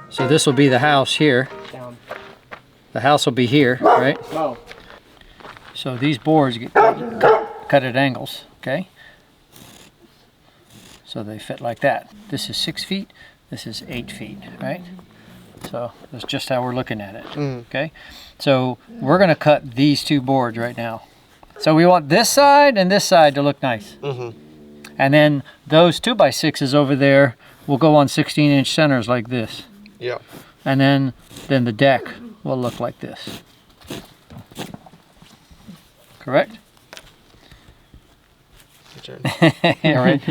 So this will be the house here. Down. The house will be here, right? Oh. So these boards get cut at angles, okay? So they fit like that. This is 6 feet, this is 8 feet, right? So that's just how we're looking at it, okay? So we're gonna cut these two boards right now. So we want this side and this side to look nice. And then those 2x6s over there will go on 16-inch centers like this. Yeah. And then the deck will look like this. Correct? Yeah, right.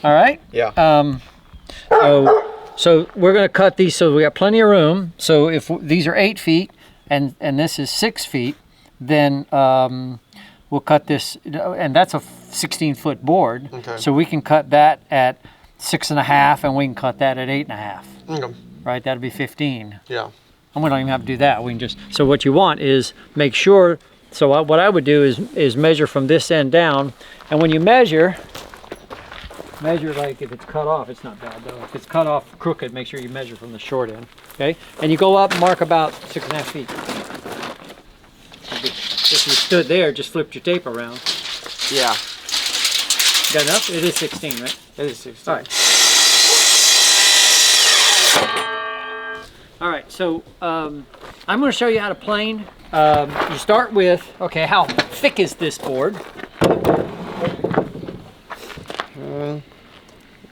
All right. Yeah. So we're going to cut these so we got plenty of room. So if these are 8 feet and this is 6 feet, then we'll cut this, and that's a 16-foot board. Okay. So we can cut that at 6.5, and we can cut that at 8.5. Okay. Right? That'd be 15. Yeah. And we don't even have to do that. We can just, so what you want is make sure, so what I would do is measure from this end down, and when you measure like if it's cut off, it's not bad though. If it's cut off crooked, make sure you measure from the short end, okay? And you go up and mark about 6.5 feet. If you stood there, just flipped your tape around. Yeah. Got enough? It is 16, right? It is 16. All right. All right, so I'm going to show you how to plane. You start with, okay, how thick is this board?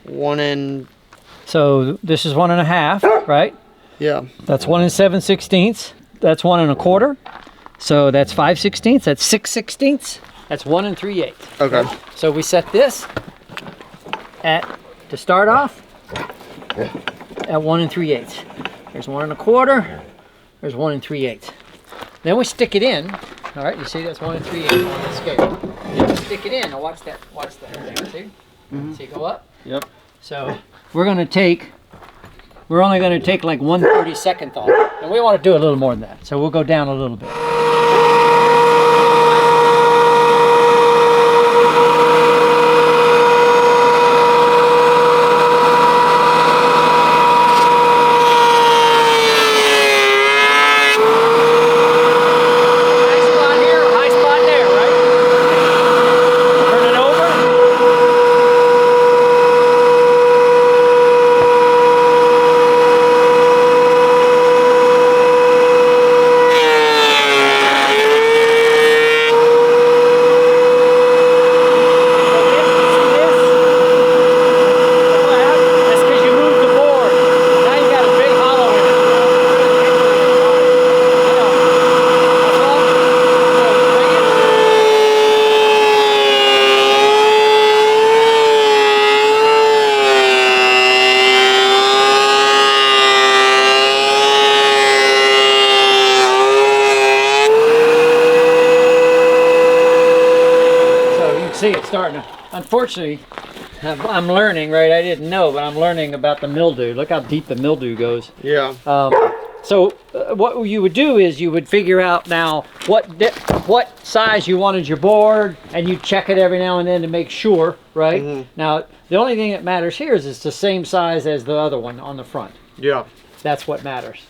1 and... So this is 1.5, right? Yeah. That's 1 7/16. That's 1 1/4. So that's 5/16. That's 6/16. That's 1 3/8. Okay. So we set this to start off at 1 3/8. There's 1 1/4. There's 1 3/8. Then we stick it in. All right, you see that's 1 3/8 on the scale. Then we stick it in. Now watch that. Watch that. See? See, go up. Yep. So we're only going to take like 1/32 off, and we want to do a little more than that. So we'll go down a little bit. See, it's starting to, unfortunately, I'm learning, right? I didn't know, but I'm learning about the mildew. Look how deep the mildew goes. Yeah. So what you would do is you would figure out now what size you wanted your board, and you check it every now and then to make sure, right? Now, the only thing that matters here is it's the same size as the other one on the front. Yeah. That's what matters.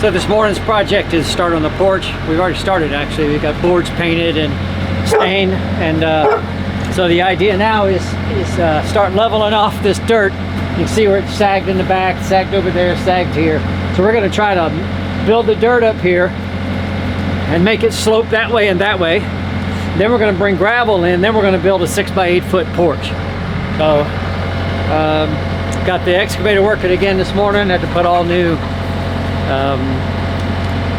So this morning's project is start on the porch. We've already started actually. We got boards painted and stained, and so the idea now is start leveling off this dirt. You can see where it's sagged in the back, sagged over there, sagged here. So we're going to try to build the dirt up here and make it slope that way and that way. Then we're going to bring gravel in. Then we're going to build a 6 by 8 foot porch. So got the excavator working again this morning. Had to put all new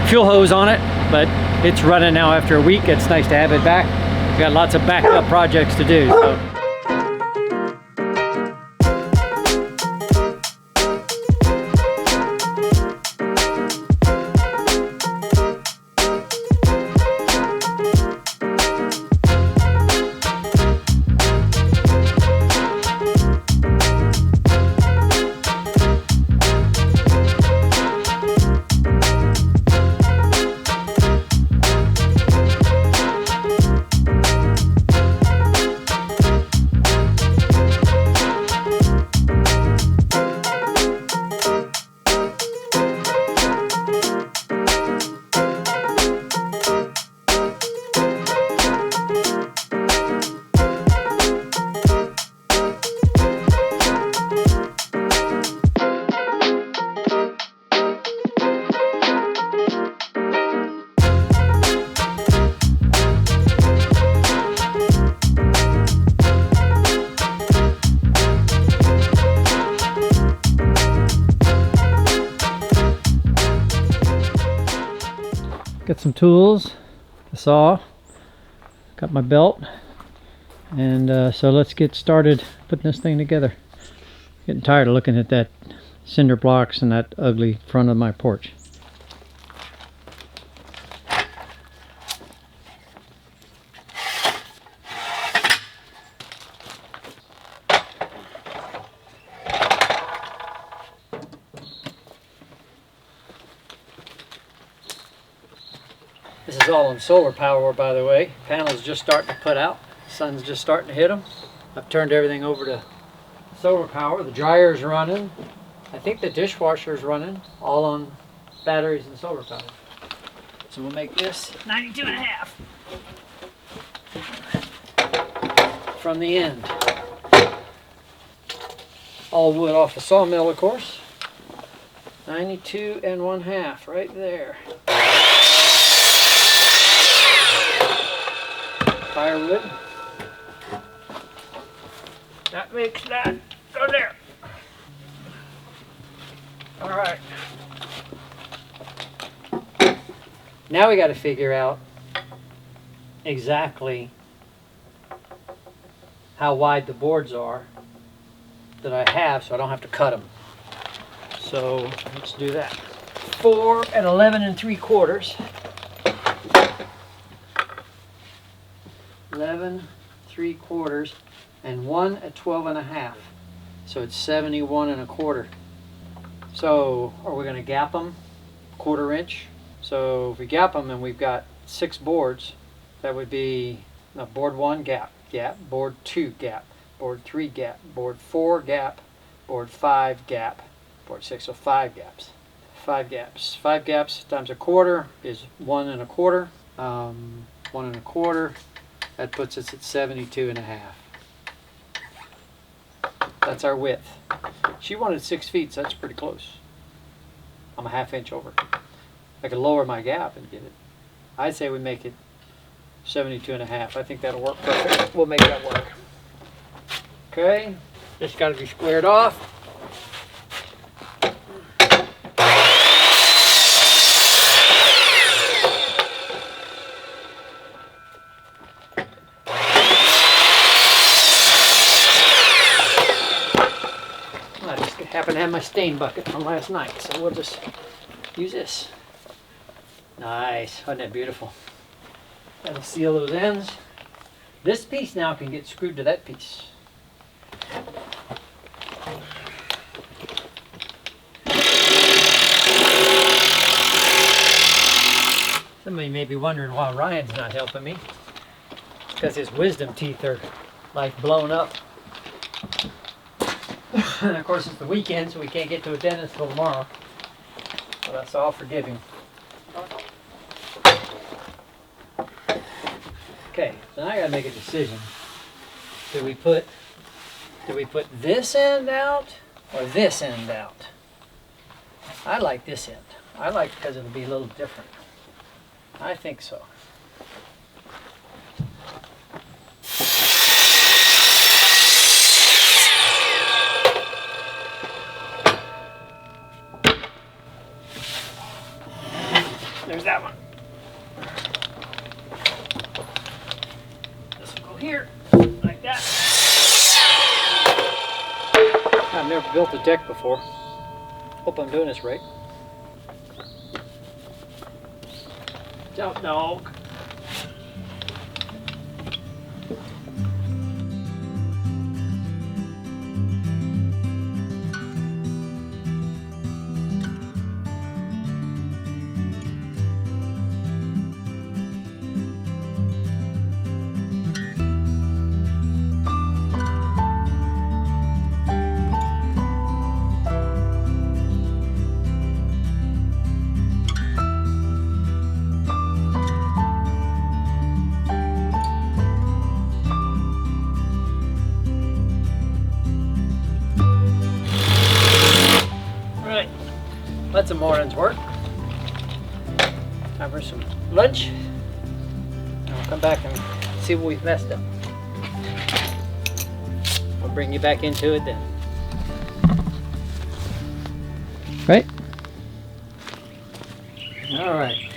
fuel hose on it, but it's running now after a week. It's nice to have it back. We got lots of backup projects to do. So. Got some tools, a saw, got my belt, and so let's get started putting this thing together. Getting tired of looking at that cinder blocks and that ugly front of my porch. This is all on solar power, by the way. Panels just starting to put out. Sun's just starting to hit them. I've turned everything over to solar power. The dryer's running. I think the dishwasher's running. All on batteries and solar power. So we'll make this 92.5 from the end. All wood off the sawmill, of course. 92.5 right there. Firewood. That makes that go there. All right. Now we got to figure out exactly how wide the boards are that I have, so I don't have to cut them. So let's do that. 4 at 11 3/4. 11 3/4 and 1 at 12.5. So it's 71 1/4. So are we going to gap them 1/4 inch? So if we gap them and we've got 6 boards, that would be board 1 gap, board 2 gap, board 3 gap, board 4 gap, board 5 gap, board 6. So 5 gaps. 5 gaps. 5 gaps times 1/4 is 1 1/4. 1 1/4. That puts us at 72.5. That's our width. She wanted 6 feet, so that's pretty close. I'm a 1/2 inch over. I could lower my gap and get it. I'd say we make it 72.5. I think that'll work perfect. We'll make that work. Okay, just got to be squared off. Happen to have my stain bucket from last night, so we'll just use this. Nice, wasn't that beautiful? That'll seal those ends. This piece now can get screwed to that piece. Somebody may be wondering why Ryan's not helping me. It's because his wisdom teeth are like blown up. And of course it's the weekend, so we can't get to a dentist till tomorrow. So I'll forgive him. Okay, so now I gotta make a decision. Do we put this end out or this end out? I like this end. I like it because it'll be a little different. I think so. there's that one. This will go here, like that. I've never built a deck before. Hope I'm doing this right. Jump dog. That's a morning's work. Time for some lunch. And we'll come back and see what we've messed up. I'll bring you back into it then. Right? All right.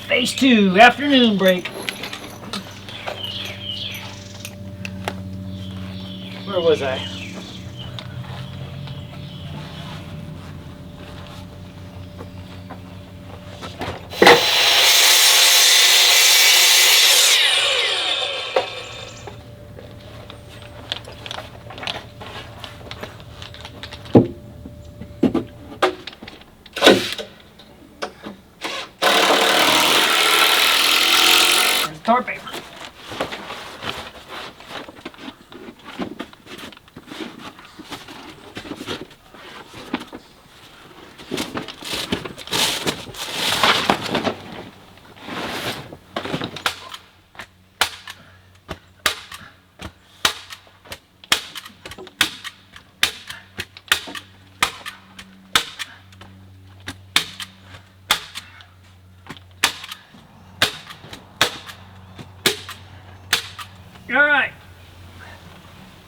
Phase 2, afternoon break. Where was I? Toilet paper. All right.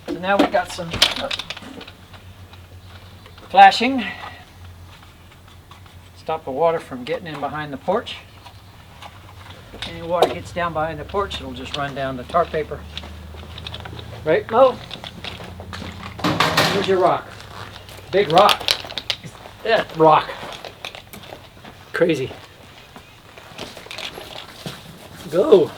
So now we got some flashing. Stop the water from getting in behind the porch. Any water gets down behind the porch, it'll just run down the tar paper. Right, Mo? Where's your rock? Big rock. That rock. Crazy. Go.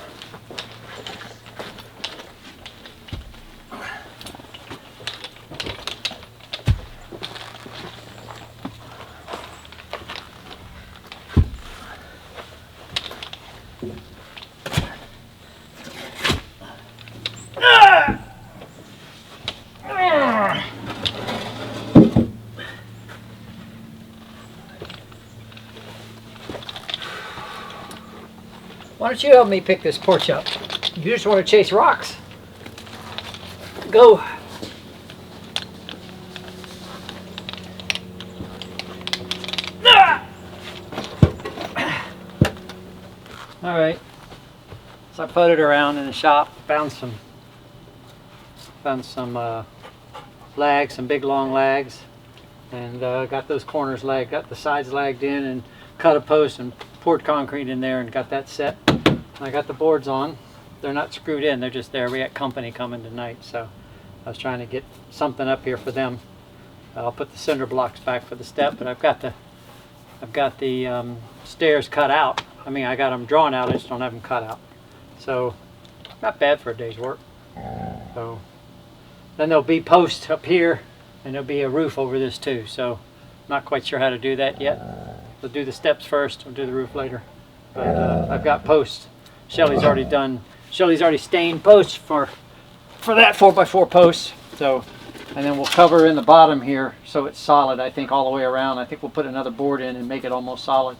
Why don't you help me pick this porch up? You just want to chase rocks. Go. All right. So I putted around in the shop, found some lags, some big long lags, and got those corners lagged, got the sides lagged in, and cut a post and poured concrete in there and got that set. I got the boards on. They're not screwed in, they're just there. We got company coming tonight, so I was trying to get something up here for them. I'll put the cinder blocks back for the step, but I've got the stairs cut out. I mean, I got them drawn out, I just don't have them cut out. So not bad for a day's work. So then there'll be posts up here, and there'll be a roof over this too. So not quite sure how to do that yet. We'll do the steps first, we'll do the roof later. But I've got posts. Shelly's already stained posts for that 4x4 post. So, and then we'll cover in the bottom here so it's solid, I think, all the way around. I think we'll put another board in and make it almost solid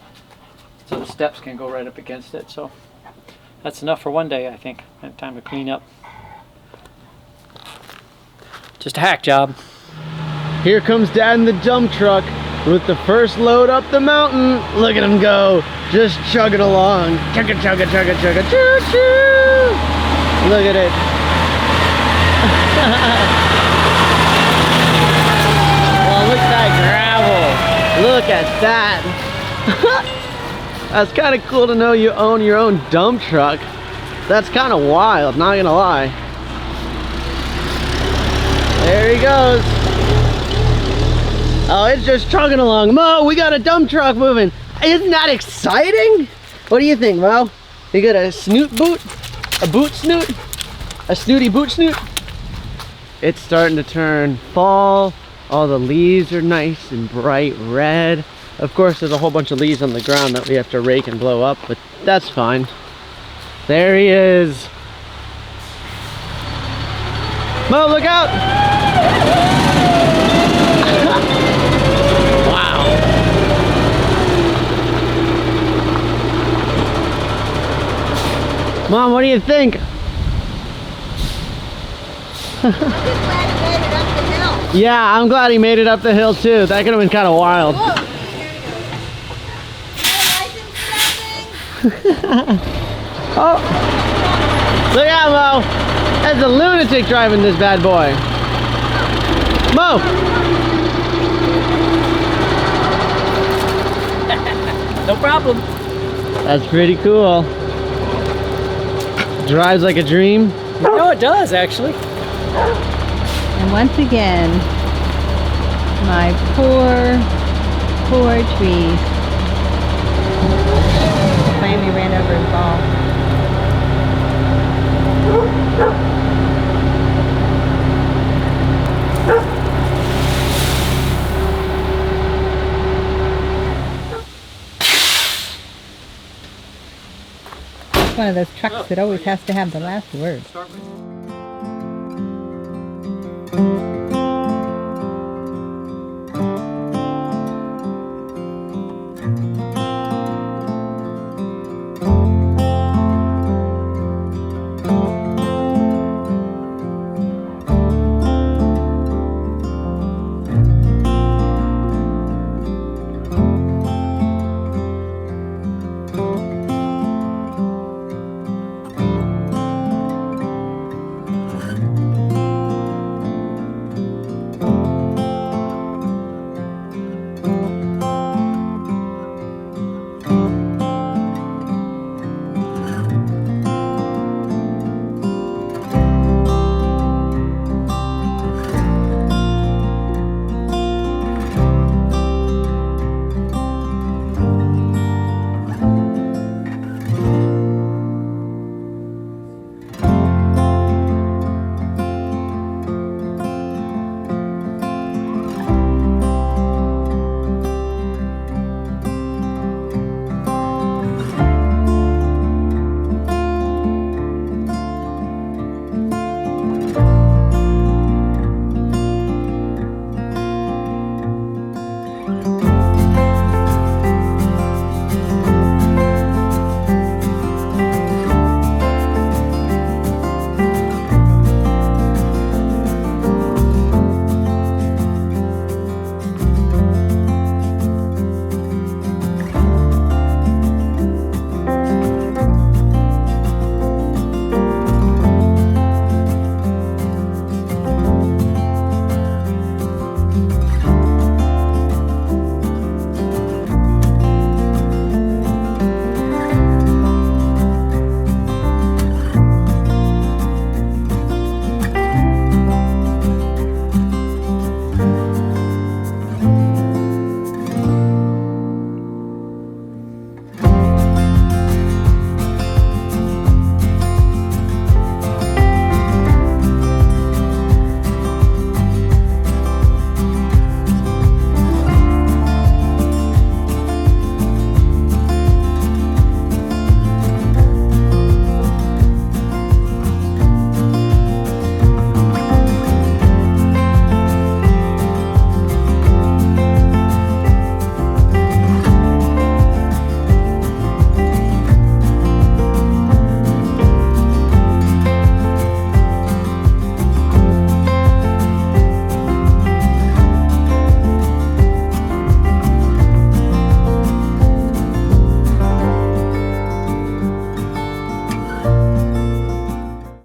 so the steps can go right up against it. So that's enough for one day, I think. I have time to clean up. Just a hack job. Here comes Dad in the dump truck with the first load up the mountain. Look at him go. Just chugging along. Chugga, chugga, chugga, chugga, choo, choo. Look at it. Oh, look at that gravel. Look Look at that. That's kind of cool to know you own your own dump truck. That's kind of wild, not gonna lie. There he goes. Oh, it's just chugging along. Mo, we got a dump truck moving. Isn't that exciting? What do you think, Mo? You got a snoot boot? A boot snoot? A snooty boot snoot? It's starting to turn fall. All the leaves are nice and bright red. Of course, there's a whole bunch of leaves on the ground that we have to rake and blow up, but that's fine. There he is. Mo, look out! Wow. Mom, what do you think? Yeah, I'm glad he made it up the hill too. That could have been kind of wild. Oh, look out, Mo. That's a lunatic driving this bad boy. Mo. No problem. That's pretty cool. Drives like a dream. No, it does actually. And once again, my poor trees. Finally ran over his ball. It's one of those trucks that always has to have the last word.